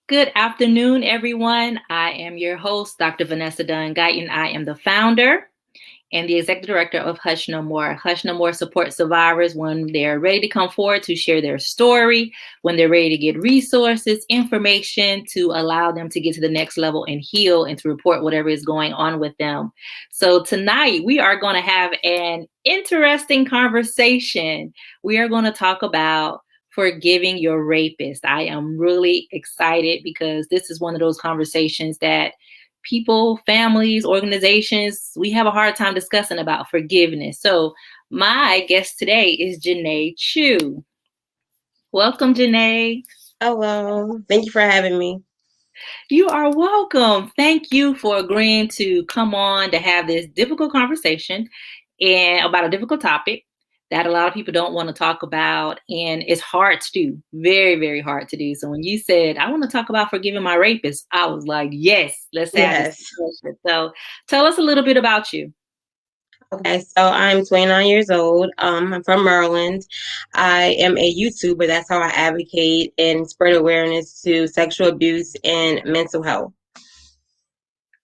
Good afternoon, everyone. I am your host, Dr. Vanessa Dunn Guyton. I am the founder and the executive director of Hush No More. Hush No More supports survivors when they're ready to come forward to share their story, when they're ready to get resources, information to allow them to get to the next level and heal and to report whatever is going on with them. So tonight we are going to have an interesting conversation. We are going to talk about forgiving your rapist. I am really excited because this is one of those conversations that people, families, organizations, we have a hard time discussing about forgiveness. So my guest today is Janae Chu. Welcome, Janae. Hello. Thank you for having me. You are welcome. Thank you for agreeing to come on to have this difficult conversation and about a difficult topic that a lot of people don't want to talk about. And it's hard to do, very, very hard to do. So when you said, I want to talk about forgiving my rapist, I was like, yes, let's have this Yes. discussion. So tell us a little bit about you. Okay, so I'm 29 years old. I'm from Maryland. I am a YouTuber. That's how I advocate and spread awareness to sexual abuse and mental health.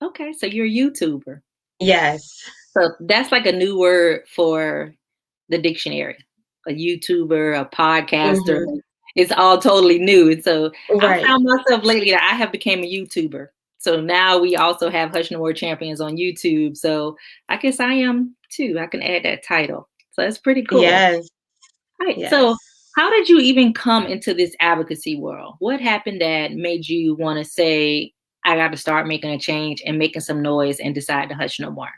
Okay, so you're a YouTuber. Yes. So that's like a new word for the dictionary. A YouTuber, a podcaster. Hmm. It's all totally new. And so I Right. found myself lately that I have become a YouTuber. So now we also have Hush No More Champions on YouTube. So I guess I am too. I can add that title. So that's pretty cool. Yes. All right. Yes. So how did you even come into this advocacy world? What happened that made you want to say, I got to start making a change and making some noise and decide to hush no more?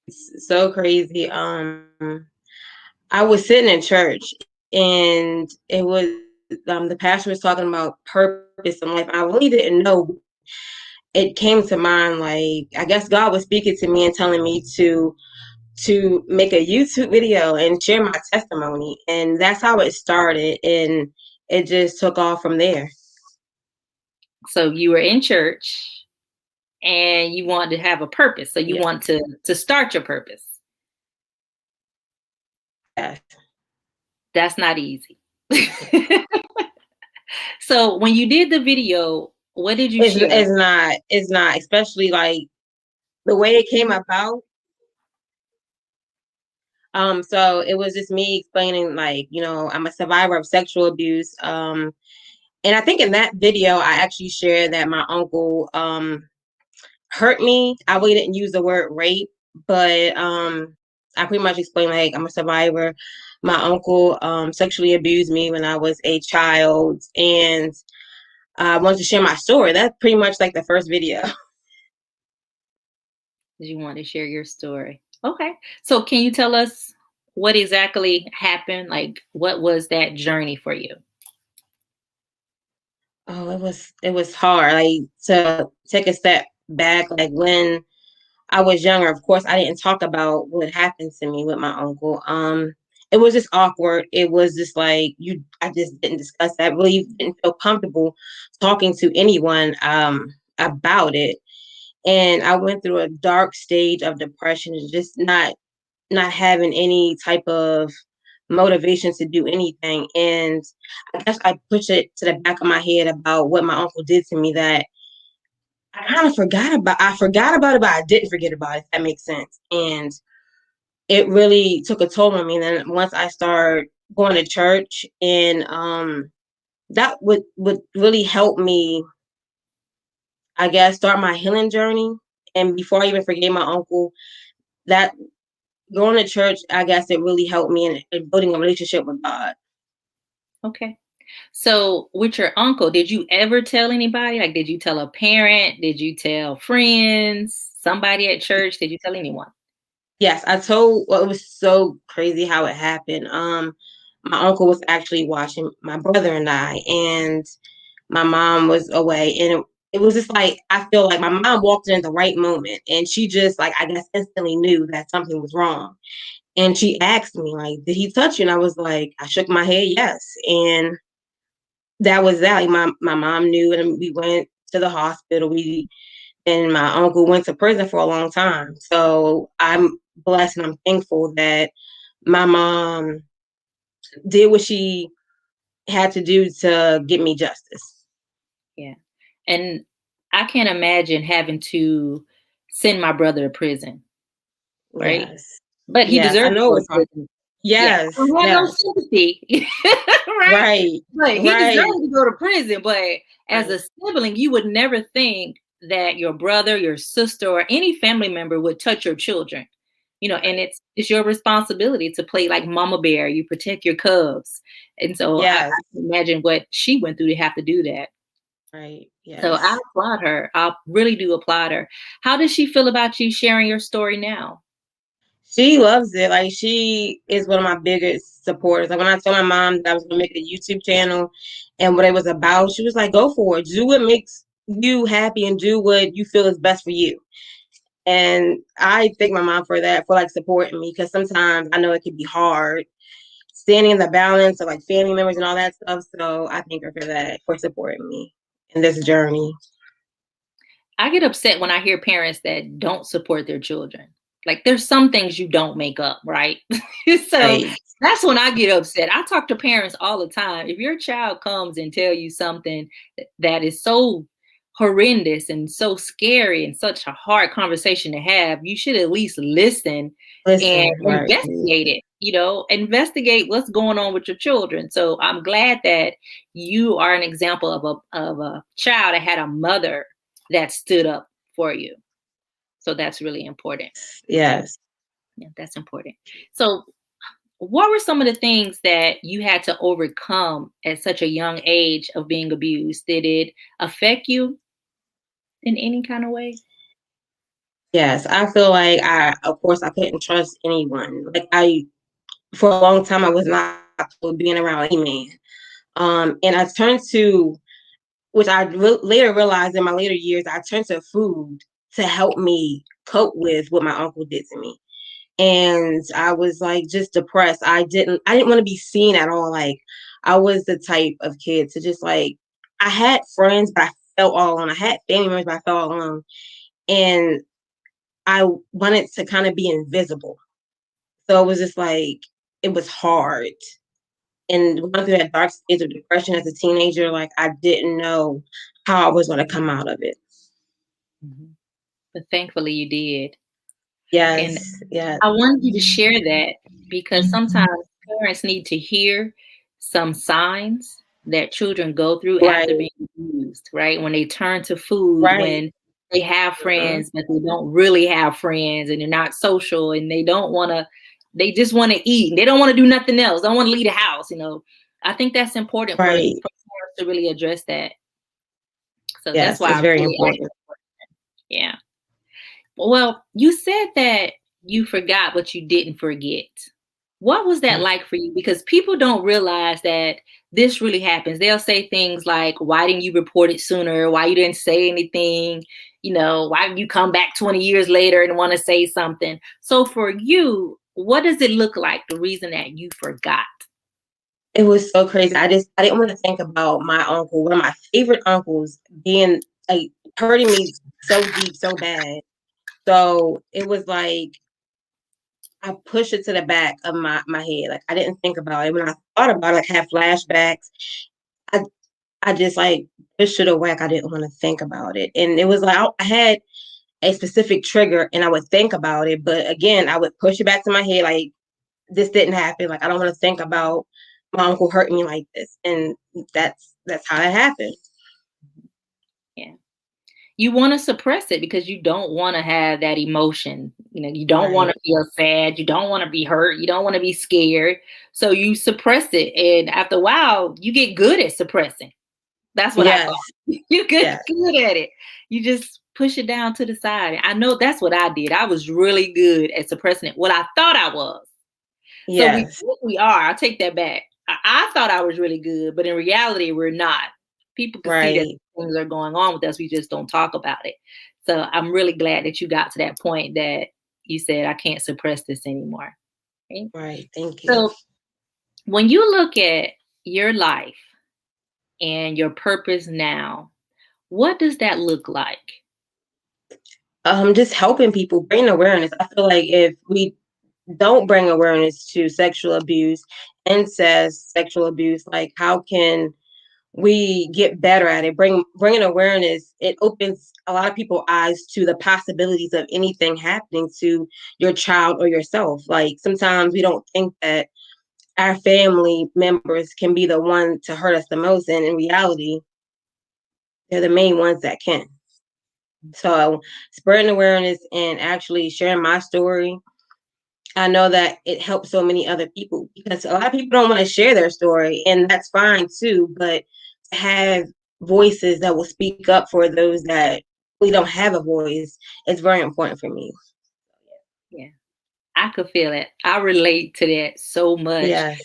It's so crazy. I was sitting in church and it was the pastor was talking about purpose in life. I really didn't know. It came to mind, like I guess God was speaking to me and telling me to make a YouTube video and share my testimony. And that's how it started. And it just took off from there. So you were in church and you want to have a purpose. So you Yeah. want to start your purpose. Yes. That's not easy. So when you did the video, what did you share? It's not, especially like the way it came about. So it was just me explaining, like, I'm a survivor of sexual abuse. And I think in that video I actually shared that my uncle hurt me. I really didn't use the word rape, but I pretty much explained, like, I'm a survivor. My uncle sexually abused me when I was a child, and I wanted to share my story. That's pretty much like the first video. You want to share your story. Okay. So can you tell us what exactly happened? Like what was that journey for you? Oh, it was hard, like, to take a step back. Like, when I was younger, of course, I didn't talk about what happened to me with my uncle. It was just awkward. It was just like I just didn't discuss that. Really didn't feel comfortable talking to anyone about it. And I went through a dark stage of depression and just not having any type of motivation to do anything. And I guess I pushed it to the back of my head about what my uncle did to me, that I kind of forgot about. I forgot about it, but I didn't forget about it, if that makes sense. And it really took a toll on me. And then once I started going to church, and that would really help me, I guess, start my healing journey. And before I even forgave my uncle, that going to church, I guess it really helped me in building a relationship with God. Okay. So with your uncle, did you ever tell anybody? Like did you tell a parent? Did you tell friends? Somebody at church? Did you tell anyone? Yes, I told. Well, it was so crazy how it happened. My uncle was actually watching my brother and I, and my mom was away, and it was just like, I feel like my mom walked in at the right moment, and she just, like, I guess, instantly knew that something was wrong. And she asked me, like, "Did he touch you?" And I was like, I shook my head, yes. And that was that. Like, my mom knew, and we went to the hospital. And my uncle went to prison for a long time. So I'm blessed and I'm thankful that my mom did what she had to do to get me justice. Yeah. And I can't imagine having to send my brother to prison, right? Yes. But he Yes. I deserves to know it go to was hard. prison. Yeah, I Yes. don't have no Yes. sympathy, right? Right. But he deserves Right. to go to prison. But as Right. a sibling, you would never think that your brother, your sister, or any family member would touch your children. And Right. it's your responsibility to play like mama bear. You protect your cubs, and so I Yes. can imagine what she went through to have to do that. Right. So I Yes. applaud her. I really do applaud her. How does she feel about you sharing your story now? She loves it. Like, she is one of my biggest supporters. Like, when I told my mom that I was gonna make a YouTube channel and what it was about, she was like, "Go for it. Do what makes you happy and do what you feel is best for you." And I thank my mom for that, for like supporting me, because sometimes I know it can be hard standing in the balance of like family members and all that stuff. So I thank her for that, for supporting me in this journey. I get upset when I hear parents that don't support their children. Like there's some things you don't make up, right? So Right. that's when I get upset. I talk to parents all the time. If your child comes and tell you something that is so horrendous and so scary and such a hard conversation to have, you should at least listen and Listen, right. investigate it, investigate what's going on with your children. So I'm glad that you are an example of a child that had a mother that stood up for you. So that's really important. Yes. Yeah, that's important. So, what were some of the things that you had to overcome at such a young age of being abused? Did it affect you in any kind of way? Yes. I feel like of course, I couldn't trust anyone. Like, for a long time, I was not comfortable being around any man. And I turned to, which later realized in my later years, I turned to food to help me cope with what my uncle did to me. And I was like just depressed. I didn't want to be seen at all. Like, I was the type of kid to just like, I had friends, but I felt all alone. I had family members, but I felt all alone. And I wanted to kind of be invisible. So it was just like, it was hard. And going through that dark stage of depression as a teenager, like, I didn't know how I was going to come out of it. Mhm. But thankfully, you did. And Yes, yes, I wanted you to share that because sometimes parents need to hear some signs that children go through right, after being abused, right? When they turn to food, right. when they have Mhm. friends, but they don't really have friends and they're not social and they just want to eat and they don't want to do nothing else. Don't want to leave the house. I think that's important for Right. parents to really address that. So that's Yes, why it's I very really asked. important. Yeah. Well, you said that you forgot, but you didn't forget. What was that Mhm. like for you? Because people don't realize that this really happens. They'll say things like, why didn't you report it sooner? Why you didn't say anything? Why did you come back 20 years later and want to say something? So for you, what does it look like, the reason that you forgot? It was so crazy. I didn't want to think about my uncle, one of my favorite uncles, being like hurting me so deep, so bad. So it was like I pushed it to the back of my head. Like, I didn't think about it. When I thought about it, like, had flashbacks. I I just like pushed it away. Like, I didn't want to think about it. And it was like I had a specific trigger and I would think about it. But again, I would push it back to my head like, this didn't happen. Like, I don't want to think about my uncle hurting me like this. And that's how that happened. Yeah. You want to suppress it because you don't want to have that emotion. You don't want Right. to feel sad. You don't want to be hurt. You don't want to be scared. So you suppress it. And after a while, you get good at suppressing. That's what I call Yes. it. You get Yes. good at it. You just push it down to the side. I know that's what I did. I was really good at suppressing it. What I thought I was. So we Yes. think we are. I take that back. I thought I was really good, but in reality, we're not. People can see that Right. things are going on with us. We just don't talk about it. So I'm really glad that you got to that point that you said, I can't suppress this anymore. Okay? Right. Thank you. So when you look at your life and your purpose now, what does that look like? Just helping people, bring awareness. I feel like if we don't bring awareness to sexual abuse, incest, sexual abuse. Like, how can we get better at it? Bringing awareness, it opens a lot of people's eyes to the possibilities of anything happening to your child or yourself. Like, sometimes we don't think that our family members can be the one to hurt us the most, and in reality, they're the main ones that can. So spreading awareness and actually sharing my story, I know that it helps so many other people, because a lot of people don't want to share their story, and that's fine too. But to have voices that will speak up for those that we don't have a voice is very important for me. Yeah. I could feel it. I relate to that so much. Yes,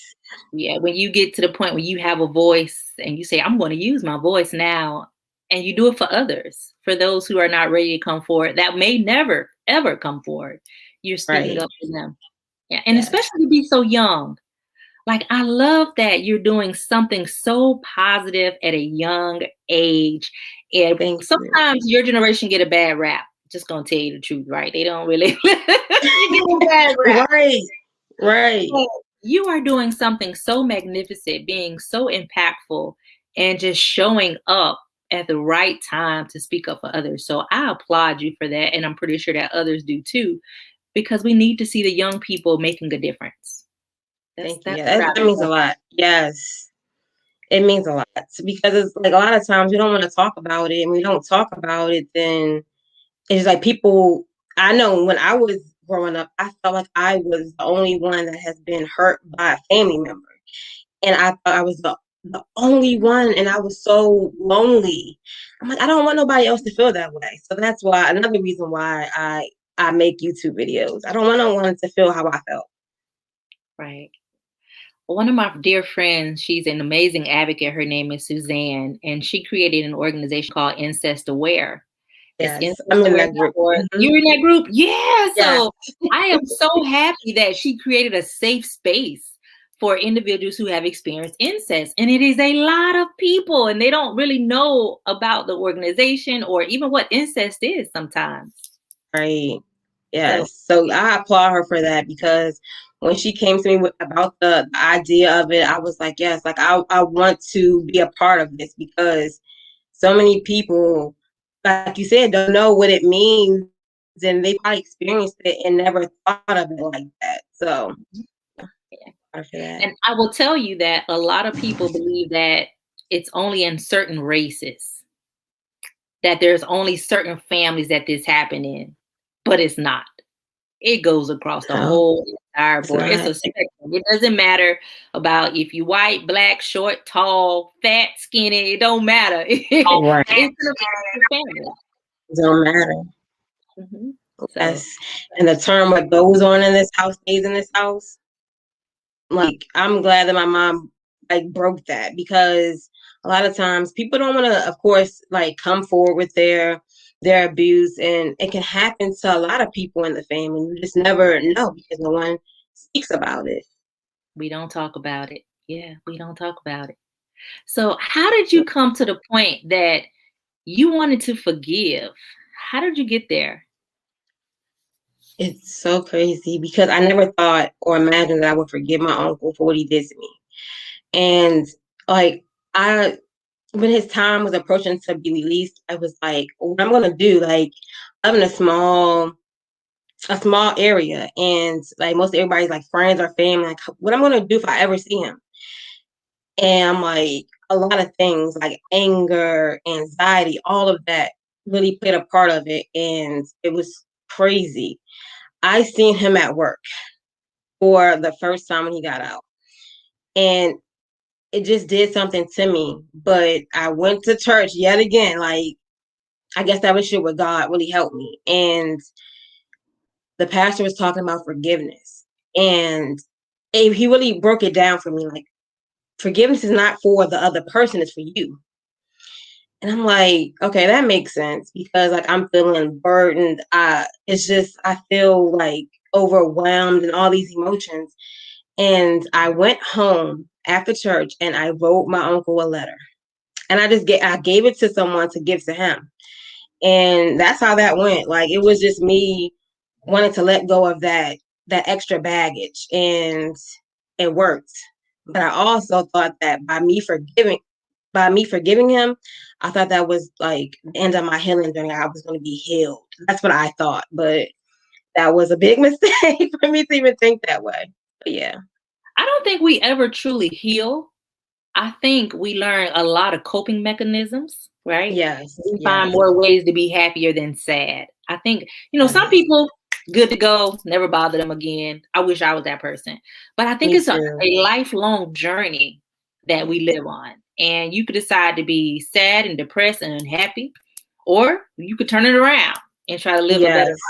Yeah, when you get to the point where you have a voice and you say, I'm going to use my voice now, and you do it for others, for those who are not ready to come forward, that may never, ever come forward, you're speaking right. up for them. Yeah, and Yes. especially to be so young. Like, I love that you're doing something so positive at a young age. And Thank you. sometimes your generation get a bad rap. Just gonna tell you the truth, right? They don't really you get a bad rap. Right. Right. So you are doing something so magnificent, being so impactful, and just showing up at the right time to speak up for others. So I applaud you for that. And I'm pretty sure that others do too, because we need to see the young people making a difference. Thank you. That's Yeah, what I that means a love. lot. Yes. It means a lot, because it's like a lot of times we don't want to talk about it, and we don't talk about it, then it's like people. I know when I was growing up, I felt like I was the only one that has been hurt by a family member, and I thought I was the only one, and I was so lonely. I'm like, I don't want nobody else to feel that way. So that's why, another reason why I make YouTube videos. I don't want no one to feel how I felt. Right. One of my dear friends, she's an amazing advocate. Her name is Suzanne, and she created an organization called Incest Aware. It's Yes, I'm in that group. incestaware.org. You're in that group? Yeah. Yes, So I am so happy that she created a safe space for individuals who have experienced incest. And it is a lot of people, and they don't really know about the organization or even what incest is sometimes. right. So Yes. So I applaud her for that, because when she came to me about the idea of it, I was like, yes, like I want to be a part of this, because so many people, like you said, don't know what it means, and they probably experienced it and never thought of it like that. So yeah. for that. And I will tell you that a lot of people believe that it's only in certain races, that there's only certain families that this happened in, but it's not. It goes across the No, whole entire it's board. It's not. a spectrum. It doesn't matter about if you white, black, short, tall, fat, skinny. It don't matter. It's Right. an family. It don't matter. Mhm. So Yes. And the term "what goes on in this house stays in this house." Like, I'm glad that my mom like broke that, because a lot of times people don't want to, of course, like come forward with their abuse, and it can happen to a lot of people in the family. You just never know, because no one speaks about it. we don't talk about it. Yeah, we don't talk about it. So how did you come to the point that you wanted to forgive? How did you get there? It's so crazy, because I never thought or imagined that I would forgive my uncle for what he did to me. And like, I when his time was approaching to be released, I was like, what I'm gonna do, like, I'm in a small area, and like most everybody's like friends or family, like what I'm gonna do if I ever see him. And I'm like, a lot of things like anger, anxiety, all of that really played a part of it, and it was crazy. I seen him at work for the first time when he got out, and it just did something to me. But I went to church yet again. Like, I guess that was shit with God really helped me. And the pastor was talking about forgiveness, and he really broke it down for me. Like, forgiveness is not for the other person; it's for you. And I'm like, okay, that makes sense, because like I'm feeling burdened. It's just I feel like overwhelmed and all these emotions. And I went home after church and I wrote my uncle a letter. And I gave it to someone to give to him. And that's how that went. Like, it was just me wanting to let go of that that extra baggage, and it worked. But I also thought that by me forgiving him, I thought that was like the end of my healing journey. I was going to be healed. That's what I thought, but that was a big mistake for me to even think that way. But yeah. I don't think we ever truly heal. I think we learn a lot of coping mechanisms, right? Yes. We find Yes. more ways to be happier than sad. I think, some Yes. people, good to go, never bother them again. I wish I was that person. But I think Me it's a too. lifelong journey that we live on. And you could decide to be sad and depressed and unhappy, or you could turn it around and try to live a better Yes.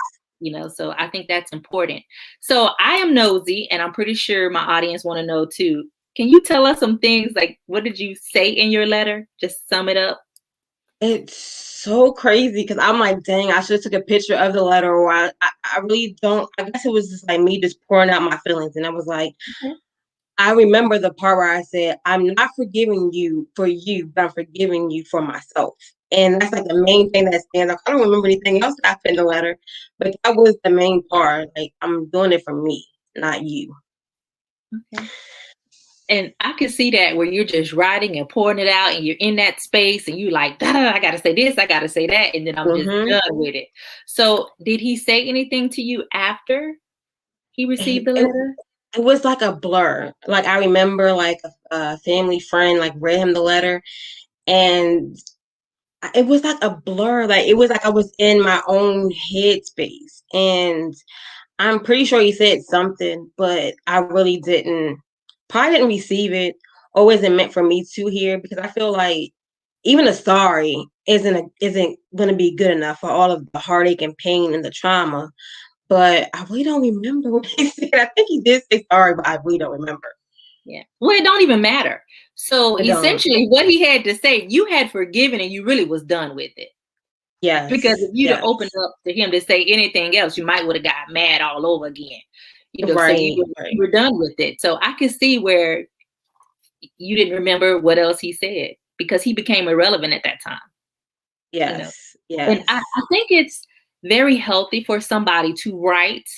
life. So I think that's important. So I am nosy, and I'm pretty sure my audience want to know too. Can you tell us some things, like what did you say in your letter? Just sum it up. It's so crazy because I'm like, dang, I should have took a picture of the letter, or I really don't. I guess it was just like me just pouring out my feelings, and I was like, Okay. I remember the part where I said, I'm not forgiving you for you, but I'm forgiving you for myself. And that's like the main thing that stands out. I don't remember anything else that I put in the letter, but that was the main part. Like, I'm doing it for me, not you. Okay. And I can see that where you're just writing and pouring it out, and you're in that space, and you like, I gotta say this, I gotta say that, and then I'm just Mm-hmm. done with it. So did he say anything to you after he received the It, letter? it was like a blur. Like, I remember like a family friend like read him the letter, and it was like a blur. Like, it was like I was in my own headspace, and I'm pretty sure he said something, but I really probably didn't receive it, or wasn't meant for me to hear, because I feel like even a sorry isn't going to be good enough for all of the heartache and pain and the trauma. But I really don't remember what he said. I think he did say sorry, but I really don't remember. Yeah. Well, it don't even matter. So I don't. essentially what he had to say, you had forgiven and you really was done with it. Because Yes. if you'd have Yes. opened up to him to say anything else, you might would have got mad all over again. So Right. you Right. were done with it. So I can see where you didn't remember what else he said, because he became irrelevant at that time. Yes. And Yes. I think it's very healthy for somebody to write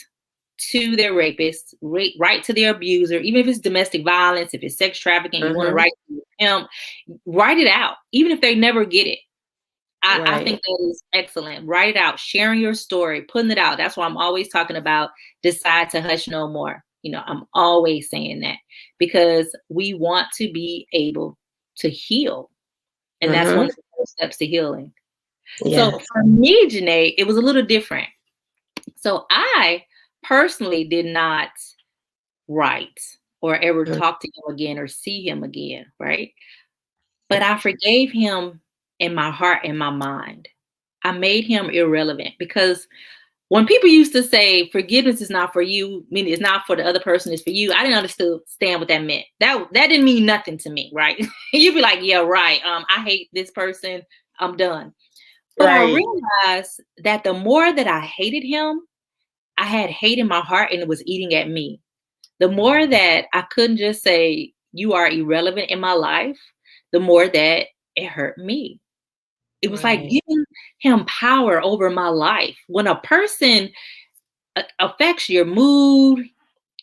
to their rapist, write to their abuser, even if it's domestic violence, if it's sex trafficking, you want to Mm-hmm. write to him, write it out, even if they never get it. I Right. think that is excellent. Write it out, sharing your story, putting it out. That's why I'm always talking about decide to hush no more. I'm always saying that, because we want to be able to heal. And that's one Mm-hmm. of the first steps to healing. So Yes. for me, Janae, it was a little different. So I personally did not write or ever talk to him again or see him again, right? But I forgave him in my heart and my mind. I made him irrelevant, because when people used to say forgiveness is not for you, meaning it's not for the other person, it's for you, I didn't understand what that meant. That didn't mean nothing to me, right? You'd be like, yeah, right. I hate this person. I'm done. But I Right. realized that the more that I hated him, I had hate in my heart and it was eating at me. The more that I couldn't just say, you are irrelevant in my life, the more that it hurt me. It was like Right. giving him power over my life. When a person affects your mood,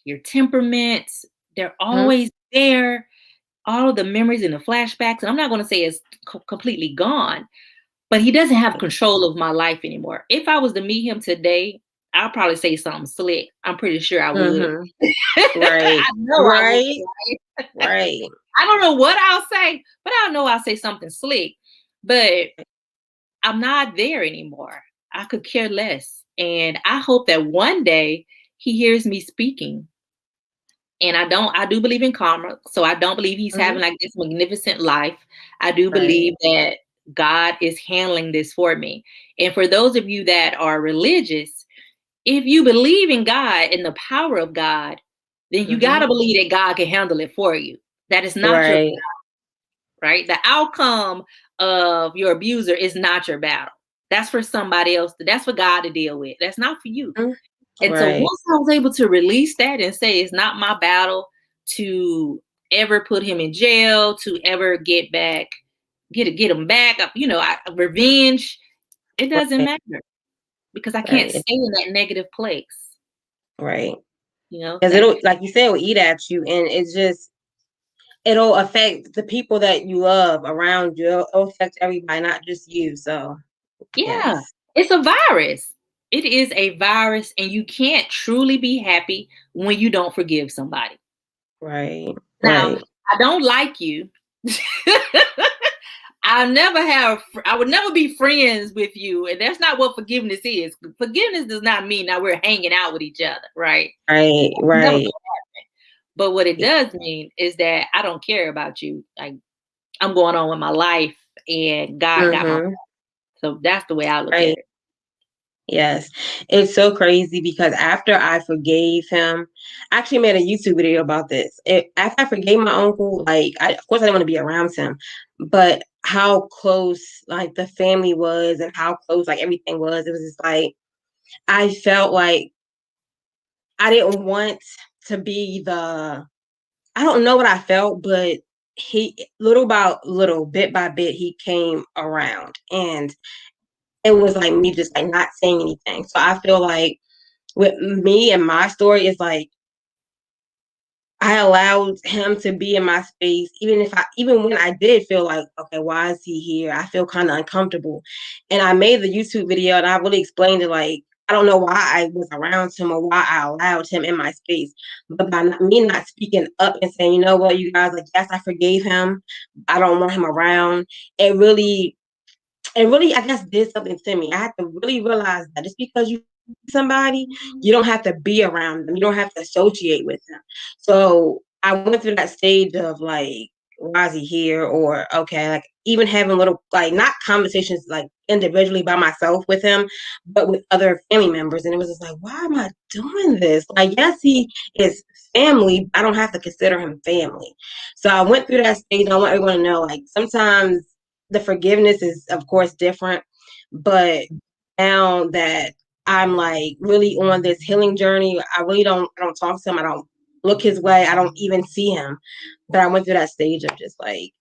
your temperament, they're Mm-hmm. always there. All of the memories and the flashbacks, and I'm not going to say it's completely gone, but he doesn't have control of my life anymore. If I was to meet him today, I'll probably say something slick. I'm pretty sure I would. Mm-hmm. Right. I know I would. Right. Right. I don't know what I'll say, but I know I'll say something slick. But I'm not there anymore. I could care less. And I hope that one day he hears me speaking. And I do believe in karma. So I don't believe he's Mm-hmm. having like this magnificent life. I do Right. believe that God is handling this for me. And for those of you that are religious, if you believe in God and the power of God, then you got Mm-hmm. to believe that God can handle it for you. That is not your, Right. right? The outcome of your abuser is not your battle. That's for somebody else. That's for God to deal with. That's not for you. Mm-hmm. And so Right. once I was able to release that and say it's not my battle to ever put him in jail, to ever get him back, revenge, it doesn't Right. matter, because I can't Right. stay in that negative place. Right. You know, Because that it'll, like you said, it'll eat at you, and it'll affect the people that you love around you. It'll affect everybody, not just you. So yeah, yes, it's a virus. It is a virus, and you can't truly be happy when you don't forgive somebody. right, Now, right, I don't like you. I would never be friends with you. And that's not what forgiveness is. Forgiveness does not mean that we're hanging out with each other, right? right, Never. right. But what it does mean is that I don't care about you. Like, I'm going on with my life and God got my, Mm-hmm. so that's the way I look at Right. it. Yes, it's so crazy because after I forgave him, I actually made a YouTube video about this. After I forgave my uncle, like, of course, I didn't want to be around him, but how close, like, the family was and how close, like, everything was. It was just like, I felt like I didn't want to be I don't know what I felt, but little by little, bit by bit, he came around. And it was like me just like not saying anything. So I feel like with me and my story is like I allowed him to be in my space, even when I did feel like, okay, why is he here? I feel kind of uncomfortable. And I made the YouTube video and I really explained it like I don't know why I was around him or why I allowed him in my space. But by me not speaking up and saying, you know what, you guys, like, yes, I forgave him. I don't want him around. It really I guess, did something to me. I had to really realize that just because you somebody, you don't have to be around them. You don't have to associate with them. So I went through that stage of like, why is he here? Or okay, like even having little like not conversations like individually by myself with him, but with other family members. And it was just like, why am I doing this? Like, yes, he is family, but I don't have to consider him family. So I went through that stage and I want everyone to know like sometimes the forgiveness is of course different, but now that I'm like really on this healing journey, I don't talk to him, I don't look his way, I don't even see him. But I went through that stage of just like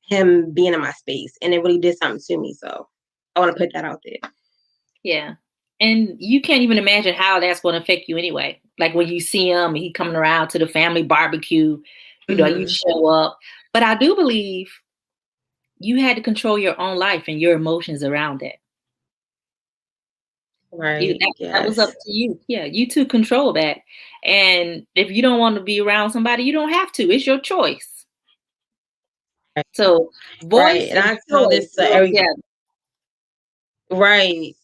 him being in my space and it really did something to me. So I want to put that out there. Yeah. And you can't even imagine how that's going to affect you anyway. Like when you see him, he coming around to the family barbecue, you Hmm. show up. But I do believe you had to control your own life and your emotions around it. Right. That was up Yes. to you. Yeah, you to control that. And if you don't want to be around somebody, you don't have to. It's your choice. Right. So Right. voice And and I tell choice this to go every together. right.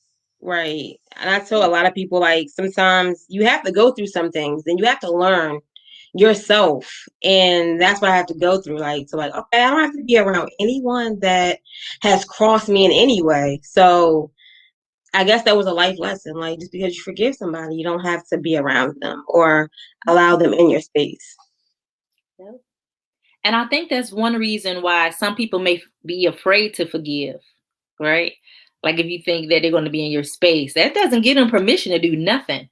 Right. And I tell a lot of people like sometimes you have to go through some things and you have to learn yourself. And that's what I have to go through. Like, so like, okay, I don't have to be around anyone that has crossed me in any way. So I guess that was a life lesson. Like, just because you forgive somebody, you don't have to be around them or allow them in your space. Yep. And I think that's one reason why some people may be afraid to forgive, right? Like if you think that they're going to be in your space, that doesn't give them permission to do nothing.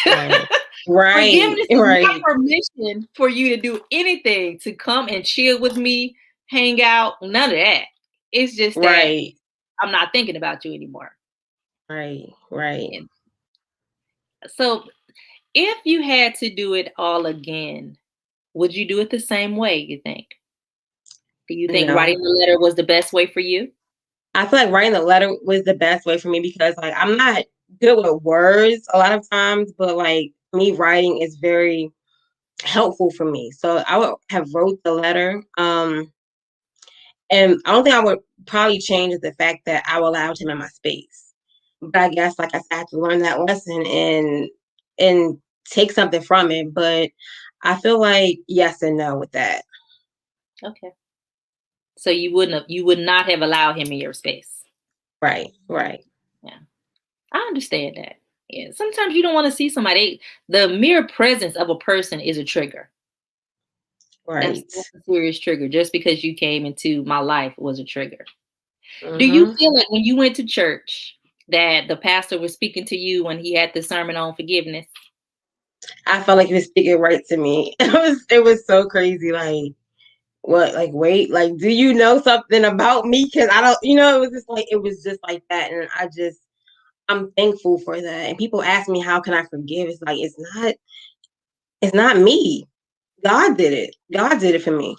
Right. Right. Forgiveness is not Right. permission for you to do anything, to come and chill with me, hang out, none of that. It's just that Right. I'm not thinking about you anymore. Right. Right. And so if you had to do it all again, would you do it the same way, you think? Do you think No. writing the letter was the best way for you? I feel like writing the letter was the best way for me because like I'm not good with words a lot of times, but like me writing is very helpful for me. So I would have wrote the letter. And I don't think I would probably change the fact that I allowed him in my space. But I guess like I said, I had to learn that lesson and take something from it. But I feel like yes and no with that. Okay. So you would not have allowed him in your space. Right, right, Yeah. I understand that. Yeah. Sometimes you don't want to see somebody. The mere presence of a person is a trigger. right. That's a serious trigger. Just because you came into my life was a trigger. Do you Hmm. feel like when you went to church that the pastor was speaking to you when he had the sermon on forgiveness? I felt like he was speaking right to me. It was so crazy. Like what? Like wait, like do you know something about me? Because I don't. It was just like that, and I just I'm thankful for that. And people ask me, how can I forgive? It's like, it's not me. God did it. God did it for me.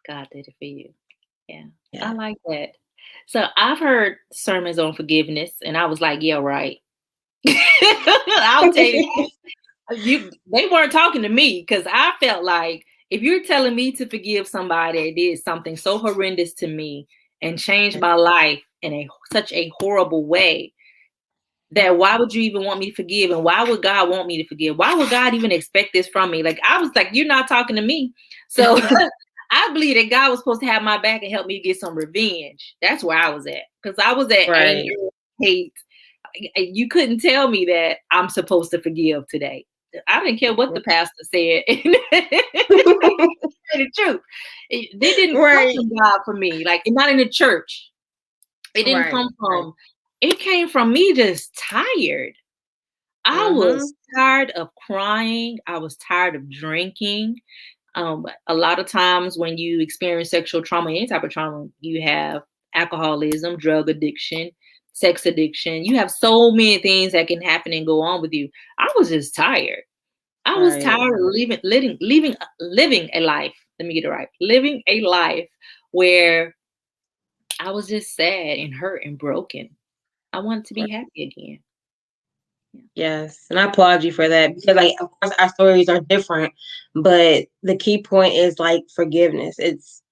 God did it for you. Yeah. I Yeah. like that. So I've heard sermons on forgiveness, and I was like, yeah, right. I'll tell you, they weren't talking to me because I felt like if you're telling me to forgive somebody that did something so horrendous to me and changed my life in such a horrible way, that why would you even want me to forgive? And why would God want me to forgive? Why would God even expect this from me? Like, I was like, you're not talking to me. So I believe that God was supposed to have my back and help me get some revenge. That's where I was at. Because I was at Right. anger, hate. You couldn't tell me that I'm supposed to forgive today. I didn't care what the pastor said. The truth. They didn't come Right. from God for me. Like, not in the church. It didn't Right. come from, it came from me just tired. I was tired of crying. I was tired of drinking. A lot of times when you experience sexual trauma, any type of trauma, you have alcoholism, drug addiction, sex addiction. You have so many things that can happen and go on with you. I was just tired. I was tired of living a life. Let me get it right. Living a life where I was just sad and hurt and broken. I wanted to be happy again. Yes, and I applaud you for that because, like, of course, our stories are different, but the key point is like forgiveness. It's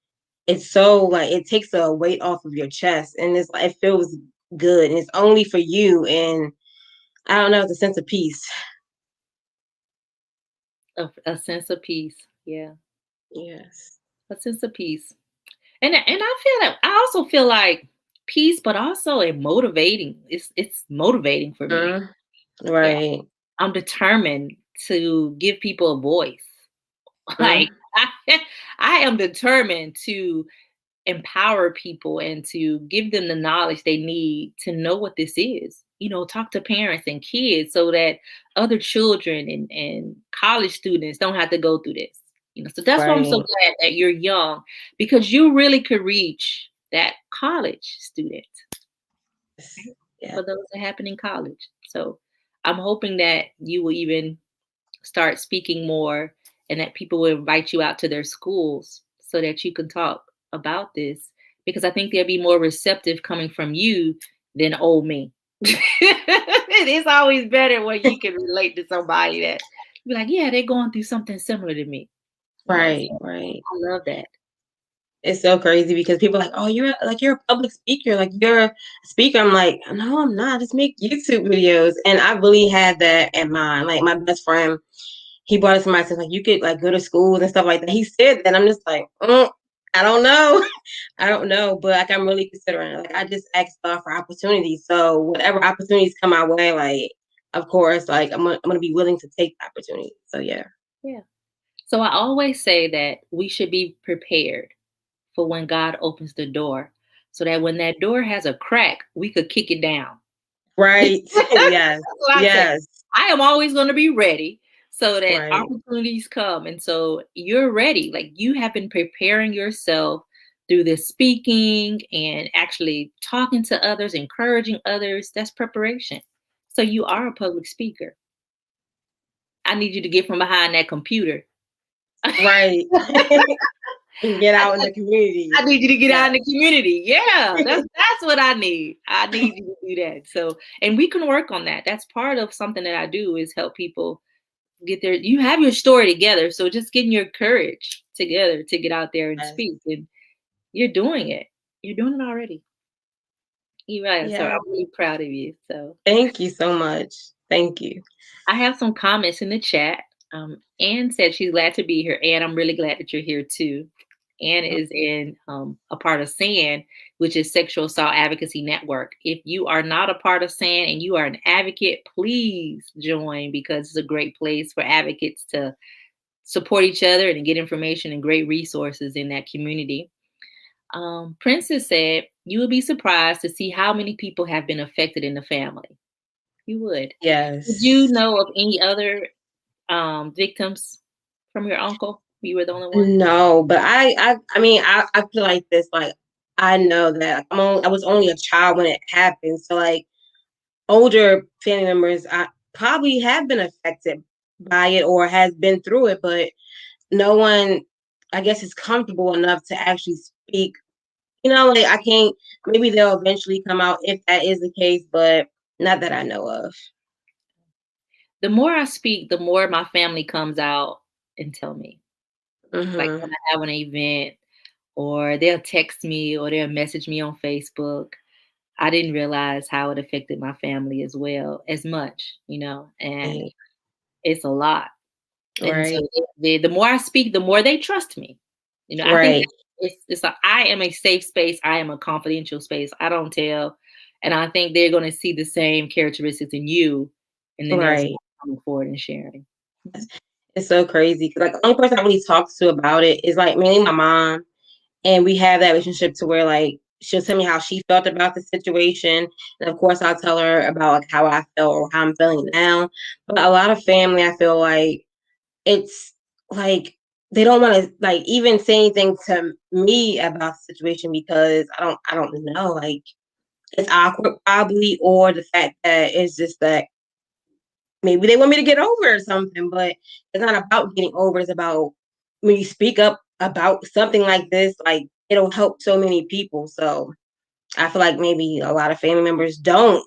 so like it takes a weight off of your chest, and it's like it feels good, and it's only for you. And I don't know, it's a sense of peace. A sense of peace. Yeah. Yes. A sense of peace. And I feel that I also feel like peace, but also a motivating. It's motivating for me. Yeah. Right. I'm determined to give people a voice. Like I am determined to empower people and to give them the knowledge they need to know what this is. Talk to parents and kids so that other children and college students don't have to go through this. So that's why I'm so Right. glad that you're young, because you really could reach that college student, Yeah. for those that happen in college. So I'm hoping that you will even start speaking more and that people will invite you out to their schools so that you can talk about this, because I think they'll be more receptive coming from you than old me. It's always better when you can relate to somebody that be like, yeah, they're going through something similar to me. Yes, Right. Right. I love that. It's so crazy because people are like, oh, you're a public speaker, like you're a speaker. I'm like, no, I'm not. Just make YouTube videos. And I really had that in mind. Like my best friend, he brought it to my attention, like you could like go to schools and stuff like that. He said that, and I'm just like, I don't know. I don't know, but like I'm really considering it. Like I just asked God for opportunities. So whatever opportunities come my way, like of course, like I'm gonna be willing to take the opportunity. So yeah. Yeah. So I always say that we should be prepared for when God opens the door, so that when that door has a crack, we could kick it down. Right. Yes. That's what I say. Yes. I am always going to be ready so that Right. opportunities come. And so you're ready. Like, you have been preparing yourself through this speaking and actually talking to others, encouraging others. That's preparation. So you are a public speaker. I need you to get from behind that computer. Right. And get out in I the community. I need you to get out Yeah. in the community. Yeah, that's what I need. I need you to do that. So, and we can work on that. That's part of something that I do, is help people get their. You have your story together, so just getting your courage together to get out there and Yes. speak. And you're doing it. You're doing it already. You're right. So Yeah. I'm really proud of you. So Thank you so much. Thank you. I have some comments in the chat. Anne said she's glad to be here. Anne, I'm really glad that you're here too. Anne is in a part of SAN, which is Sexual Assault Advocacy Network. If you are not a part of SAN and you are an advocate, please join, because it's a great place for advocates to support each other and get information and great resources in that community. Princess said, you would be surprised to see how many people have been affected in the family. You would. Did you Yes. know of any other victims from your uncle? You were the only one? No, but I mean, I feel like this, like I know that I was only a child when it happened. So like older family members probably have been affected by it or has been through it, but no one, I guess, is comfortable enough to actually speak. Like I can't. Maybe they'll eventually come out if that is the case, but not that I know of. The more I speak, the more my family comes out and tell me. Like Mm-hmm. when I have an event, or they'll text me, or they'll message me on Facebook. I didn't realize how it affected my family as well as much, and Right. it's a lot. And so Right. the more I speak, the more they trust me. I think Right. it's like I am a safe space. I am a confidential space. I don't tell, and I think they're going to see the same characteristics in you, and then they'll start Right. coming forward and sharing. It's so crazy. Like the only person I really talk to about it is like mainly my mom. And we have that relationship to where like she'll tell me how she felt about the situation. And of course I'll tell her about like how I felt or how I'm feeling now. But a lot of family, I feel like it's like they don't want to like even say anything to me about the situation because I don't know. Like it's awkward probably, or the fact that it's just that maybe they want me to get over or something, but it's not about getting over. It's about when you speak up about something like this, like it'll help so many people. So I feel like maybe a lot of family members don't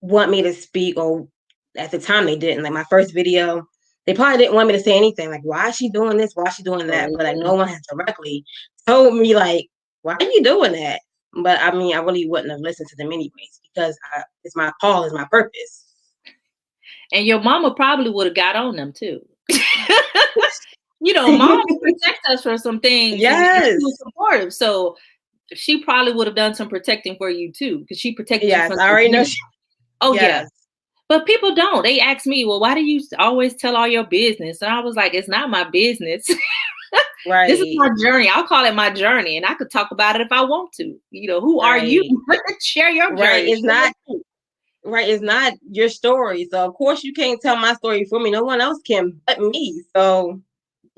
want me to speak, or at the time they didn't. Like my first video, they probably didn't want me to say anything. Like, why is she doing this? Why is she doing that? But like no one has directly told me like, why are you doing that? But I mean, I really wouldn't have listened to them anyways because it's my call, it's my purpose. And your mama probably would have got on them too. Mom protects us from some things, and she Yes. was supportive. So she probably would have done some protecting for you too, because she protected you Yes, from I some already know. things. Oh yeah. Yes, But people don't. They ask me, well, why do you always tell all your business? And I was like, it's not my business. This is right, my journey. I'll call it my journey, and I could talk about it if I want to. Who are you? right, Share your right. journey. It's not right. It's not your story, so of course you can't tell my story for me. No one else can but me. So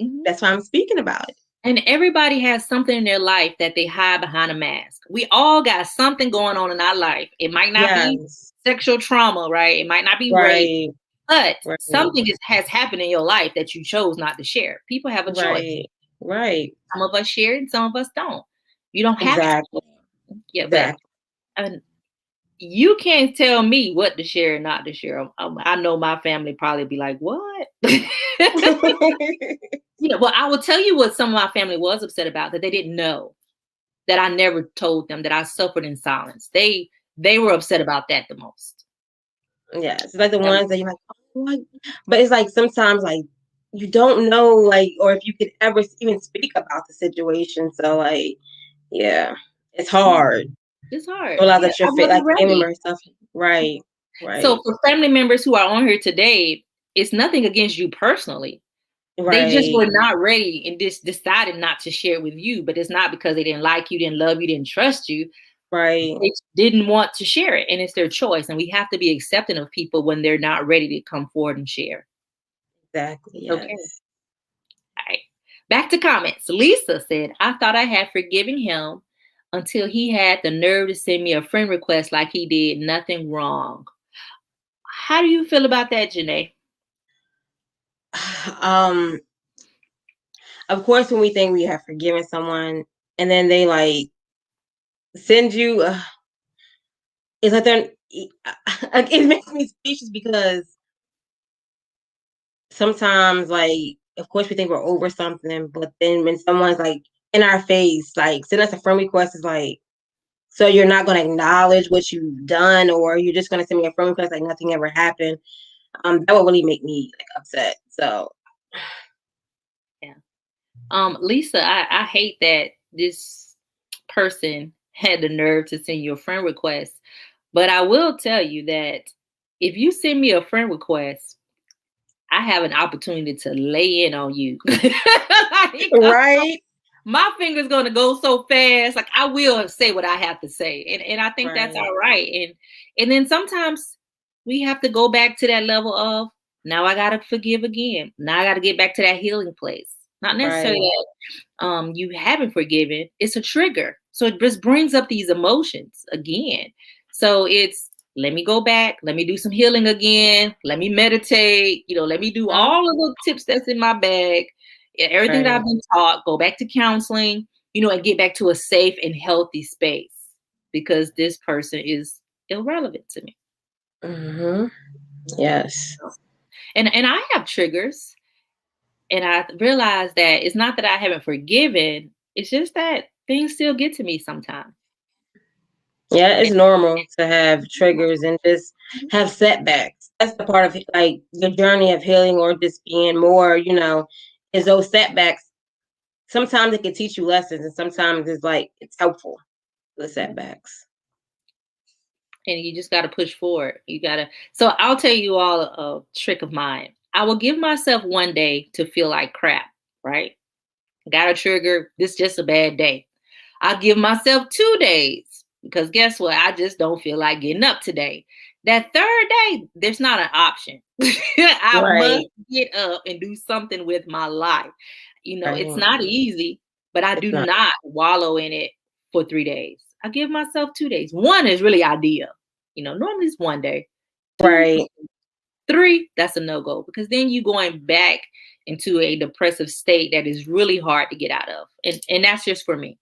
Mhm. that's why I'm speaking about it. And everybody has something in their life that they hide behind a mask. We all got something going on in our life. It might not be Yes, sexual trauma, right? It might not be rape, right, but right, something has happened in your life that you chose not to share. People have a choice. right, right. Some of us share it, some of us don't. You don't have to. Exactly, Yeah, but exactly. you can't tell me what to share and not to share. I know my family probably be like, "What?" Well, I will tell you what some of my family was upset about, that they didn't know, that I never told them, that I suffered in silence. They were upset about that the most. Yes, it's like the ones that you're like, oh, what? But it's like sometimes like you don't know like or if you could ever even speak about the situation. So like, yeah, it's hard. It's hard. Realize Yeah, that you're I fit like wasn't family ready. member stuff. Right, So right, for family members who are on here today, it's nothing against you personally. They just right, were not ready and just decided not to share it with you. But it's not because they didn't like you, didn't love you, didn't trust you. right. They didn't want to share it, and it's their choice. And we have to be accepting of people when they're not ready to come forward and share. Exactly. It's okay. Yes. All right. Back to comments. Lisa said, I thought I had forgiven him until he had the nerve to send me a friend request like he did nothing wrong. How do you feel about that, Janae? Um, of course, when we think we have forgiven someone and then they like send you, it's like they're, it makes me speechless because sometimes like of course we think we're over something, but then when someone's like in our face like send us a friend request is like, so you're not going to acknowledge what you've done or you're just going to send me a friend request like nothing ever happened. That would really make me like upset. So Yeah. Lisa, I hate that this person had the nerve to send you a friend request. But I will tell you that if you send me a friend request, I have an opportunity to lay in on you. Like, right, my finger's gonna go so fast. Like I will say what I have to say. And I think that's right, all right. And then sometimes we have to go back to that level of, now I gotta forgive again. Now I gotta get back to that healing place. Not necessarily right, that you haven't forgiven. It's a trigger. So it just brings up these emotions again. So it's let me go back. Let me do some healing again. Let me meditate. Let me do all of the tips that's in my bag. Everything that I've been taught, go back to counseling, and get back to a safe and healthy space because this person is irrelevant to me. Mm-hmm. Yes. And I have triggers. And I realized that it's not that I haven't forgiven. It's just that things still get to me sometimes. Yeah, it's normal to have triggers and just have setbacks. That's the part of like the journey of healing or just being more, is those setbacks. Sometimes it can teach you lessons and sometimes it's helpful, the setbacks. And you just got to push forward. So I'll tell you all a trick of mine. I will give myself one day to feel like crap, right? Got a trigger. This is just a bad day. I'll give myself 2 days because guess what? I just don't feel like getting up today. That third day, there's not an option. I must get up and do something with my life. It's not easy, but I do not wallow in it for 3 days. I give myself 2 days. 1 is really ideal. Normally it's 1 day. 2, 3, that's a no-go because then you're going back into a depressive state that is really hard to get out of. And that's just for me.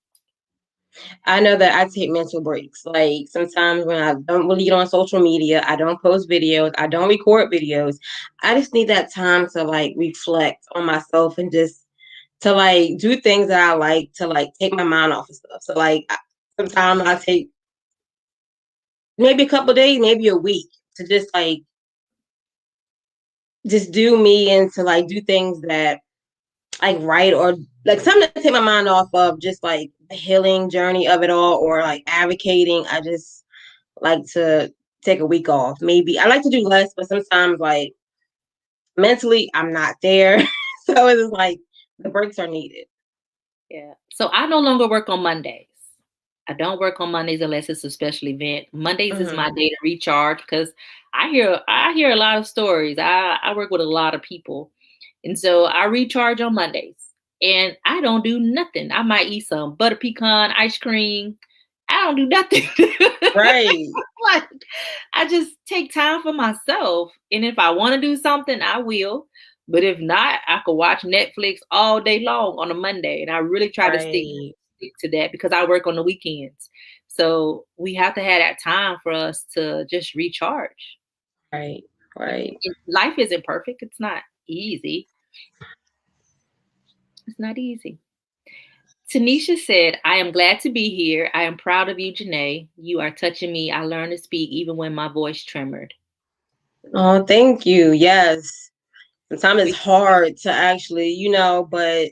I know that I take mental breaks. Like sometimes when I don't really get on social media, I don't post videos, I don't record videos. I just need that time to reflect on myself and just to do things that I like to take my mind off of stuff. So sometimes I take maybe a couple of days, maybe a week to just do me and to do things that write or something to take my mind off of just the healing journey of it all or advocating. I just like to take a week off. Maybe I like to do less, but sometimes mentally I'm not there. So it's the breaks are needed. Yeah. So I no longer work on Mondays. I don't work on Mondays unless it's a special event. Mondays is my day to recharge because I hear a lot of stories. I work with a lot of people. And so I recharge on Mondays. And I don't do nothing. I might eat some butter pecan ice cream. I don't do nothing. Right. I just take time for myself. And if I want to do something, I will. But if not, I could watch Netflix all day long on a Monday. And I really try to stick to that because I work on the weekends. So we have to have that time for us to just recharge. Right. Life isn't perfect. It's not easy. It's not easy. Tanisha said, I am glad to be here. I am proud of you, Janae. You are touching me. I learned to speak even when my voice tremored. Oh, thank you. Yes. Sometimes it's hard to actually, but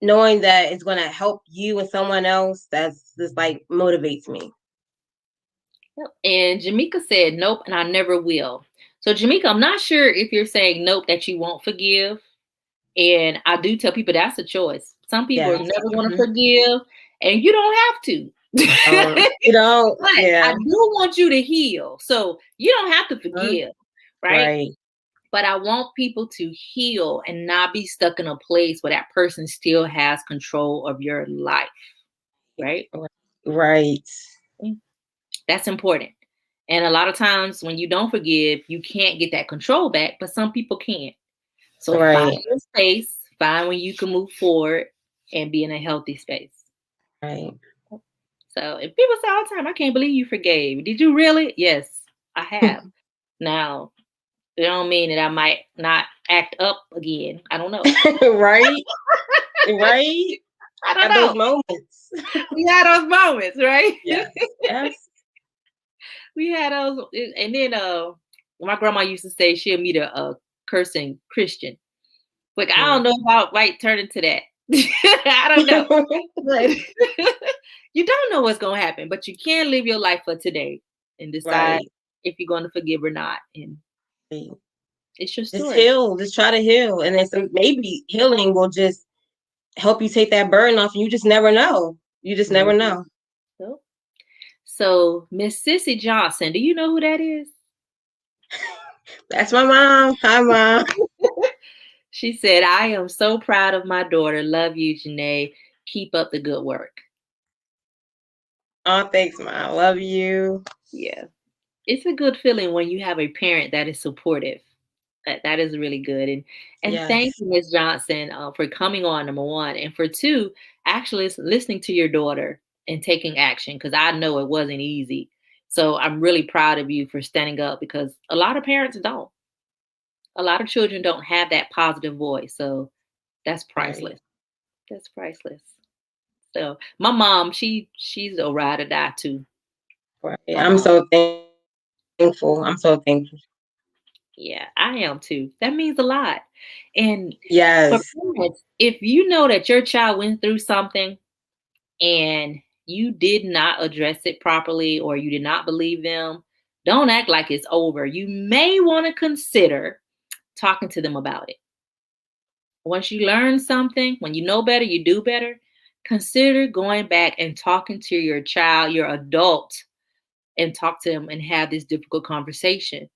knowing that it's going to help you and someone else, that's just motivates me. And Jamaica said, nope, and I never will. So Jamaica, I'm not sure if you're saying nope, that you won't forgive. And I do tell people that's a choice. Some people are never going to forgive, and you don't have to. You don't. But I do want you to heal. So you don't have to forgive, right? But I want people to heal and not be stuck in a place where that person still has control of your life, right? Right. That's important. And a lot of times when you don't forgive, you can't get that control back, but some people can. So find your space, find when you can move forward and be in a healthy space. Right. So if people say all the time, I can't believe you forgave. Did you really? Yes, I have. Now, it don't mean that I might not act up again. I don't know. Right. Right. I don't know. Those moments. We had those moments, right? Yes. We had those. And then my grandma used to say she'll meet a cursing Christian. Like, I don't know if I might turn into that. I don't know. But you don't know what's going to happen, but you can live your life for today and decide if you're going to forgive or not. And it's your story. Just heal. Just try to heal. And then maybe healing will just help you take that burden off, and you just never know. You just never know. So Miss Sissy Johnson, do you know who that is? That's my mom. Hi, Mom. She said, I am so proud of my daughter. Love you, Janae. Keep up the good work. Oh, thanks, Mom. Love you. Yeah. It's a good feeling when you have a parent that is supportive. That is really good. And thank Yes. you, Ms. Johnson, for coming on, number one, and for two, actually listening to your daughter and taking action, because I know it wasn't easy. So I'm really proud of you for standing up, because a lot of parents don't. A lot of children don't have that positive voice. So that's Right. priceless. That's priceless. So my mom, she's a ride or die too. Right. My I'm mom. so thankful. I'm so thankful. Yeah, I am too. That means a lot. And for Yes. parents, if you know that your child went through something and you did not address it properly or you did not believe them, don't act like it's over. You may want to consider talking to them about it. Once you learn something, when you know better, you do better. Consider going back and talking to your child, your adult, and talk to them and have this difficult conversation.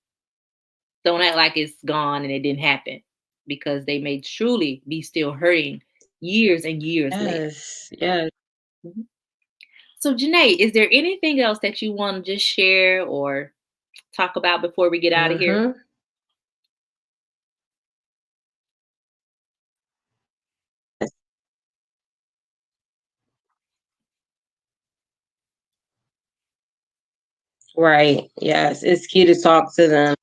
Don't act like it's gone and it didn't happen, because they may truly be still hurting years and years later. Yes. Yes. Mhm. So, Janae, is there anything else that you want to just share or talk about before we get out of here? Mm-hmm. Right. Yes. It's key to talk to them.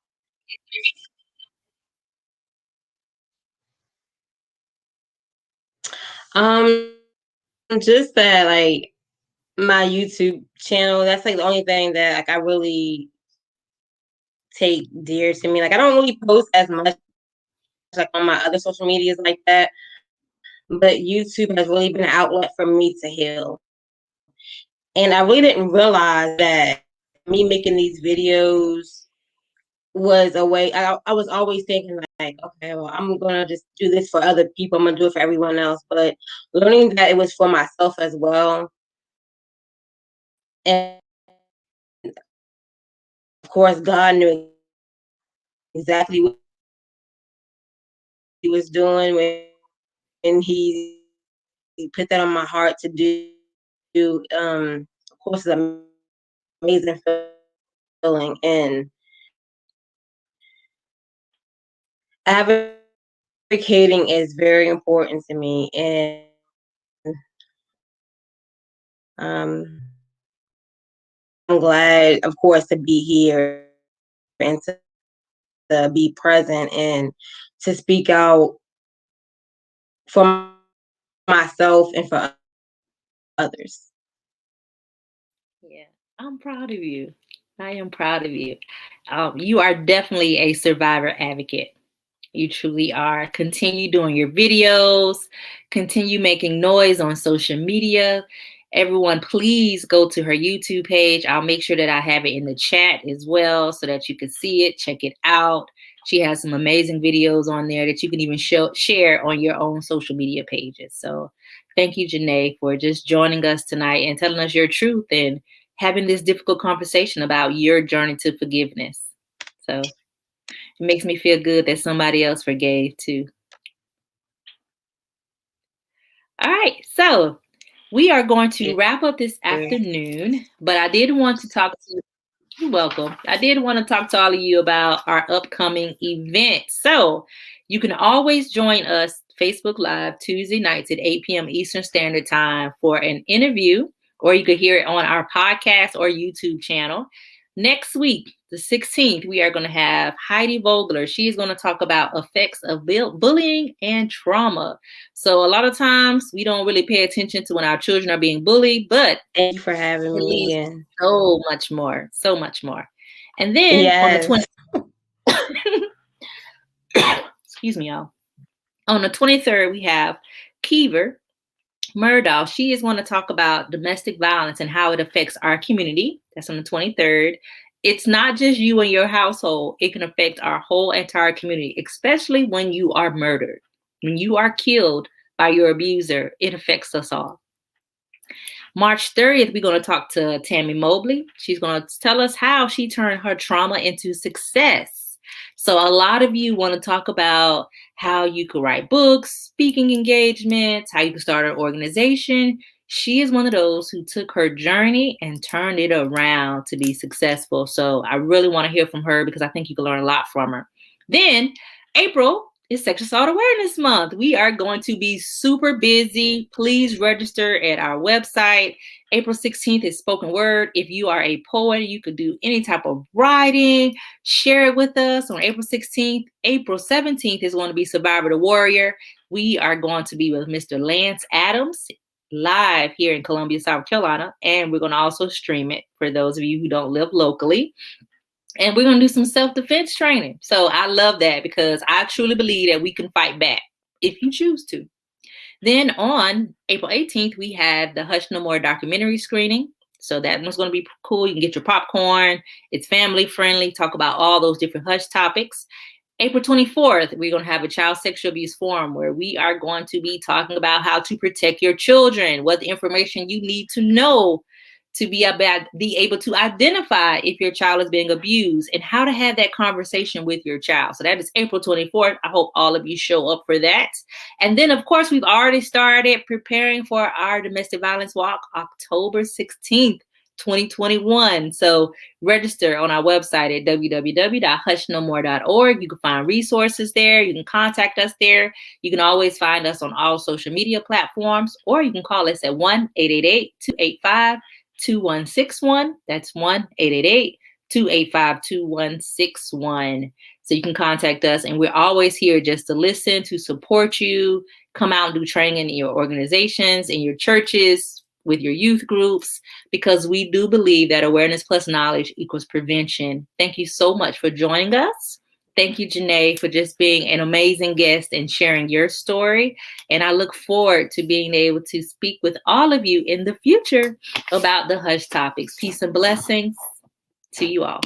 Just that like my YouTube channel, that's like the only thing that like I really take dear to me. Like I don't really post as much like on my other social medias like that. But YouTube has really been an outlet for me to heal. And I really didn't realize that me making these videos was a way. I was always thinking like, okay, well, I'm gonna just do this for other people. I'm gonna do it for everyone else. But learning that it was for myself as well, and of course, God knew exactly what He was doing when He put that on my heart to do. Of course, it's amazing feeling, and advocating is very important to me, and um, I'm glad, of course, to be here and to be present and to speak out for myself and for others. Yeah, I'm proud of you. I am proud of you. You are definitely a survivor advocate. You truly are. Continue doing your videos, continue making noise on social media. Everyone, please go to her YouTube page. I'll make sure that I have it in the chat as well so that you can see it, check it out. She has some amazing videos on there that you can even share on your own social media pages. So thank you, Janae, for just joining us tonight and telling us your truth and having this difficult conversation about your journey to forgiveness. So it makes me feel good that somebody else forgave too. All right. So we are going to wrap up this afternoon, but I did want to talk to you. You're welcome. I did want to talk to all of you about our upcoming event. So you can always join us Facebook Live Tuesday nights at 8 p.m. Eastern Standard Time for an interview, or you could hear it on our podcast or YouTube channel. Next week, the 16th, we are going to have Heidi Vogler. She's going to talk about effects of bullying and trauma. So a lot of times we don't really pay attention to when our children are being bullied, but Thank you for having it me leads again. so much more, so much more. And then on the Yes. 20th, excuse me, y'all. On the 23rd, we have Kiever Murdoch. She is going to talk about domestic violence and how it affects our community. That's on the 23rd. It's not just you and your household. It can affect our whole entire community, especially when you are murdered. When you are killed by your abuser, it affects us all. March 30th, we're going to talk to Tammy Mobley. She's going to tell us how she turned her trauma into success. So a lot of you want to talk about how you could write books, speaking engagements, how you can start an organization. she is one of those who took her journey and turned it around to be successful. So I really want to hear from her because I think you can learn a lot from her. Then April is Sexual Assault Awareness Month. We are going to be super busy. Please register at our website. April 16th is spoken word. If you are a poet, you could do any type of writing. Share it with us on April 16th. April 17th is going to be Survivor the Warrior. We are going to be with Mr. Lance Adams live here in Columbia, South Carolina. And we're going to also stream it for those of you who don't live locally. And we're going to do some self-defense training. So I love that because I truly believe that we can fight back if you choose to. Then on April 18th, we have the Hush No More documentary screening. So that one's going to be cool. You can get your popcorn. It's family friendly. Talk about all those different hush topics. April 24th, we're going to have a child sexual abuse forum where we are going to be talking about how to protect your children, what the information you need to know to be able to identify if your child is being abused and how to have that conversation with your child. So that is April 24th. I hope all of you show up for that. And then, of course, we've already started preparing for our domestic violence walk October 16th. 2021. So register on our website at www.hushnomore.org. You can find resources there. You can contact us there. You can always find us on all social media platforms, or you can call us at 1-888-285-2161. That's 1-888-285-2161. So you can contact us, and we're always here just to listen, to support you, come out and do training in your organizations, in your churches, with your youth groups, because we do believe that awareness plus knowledge equals prevention. Thank you so much for joining us. Thank you, Janae, for just being an amazing guest and sharing your story. And I look forward to being able to speak with all of you in the future about the hush topics. Peace and blessings to you all.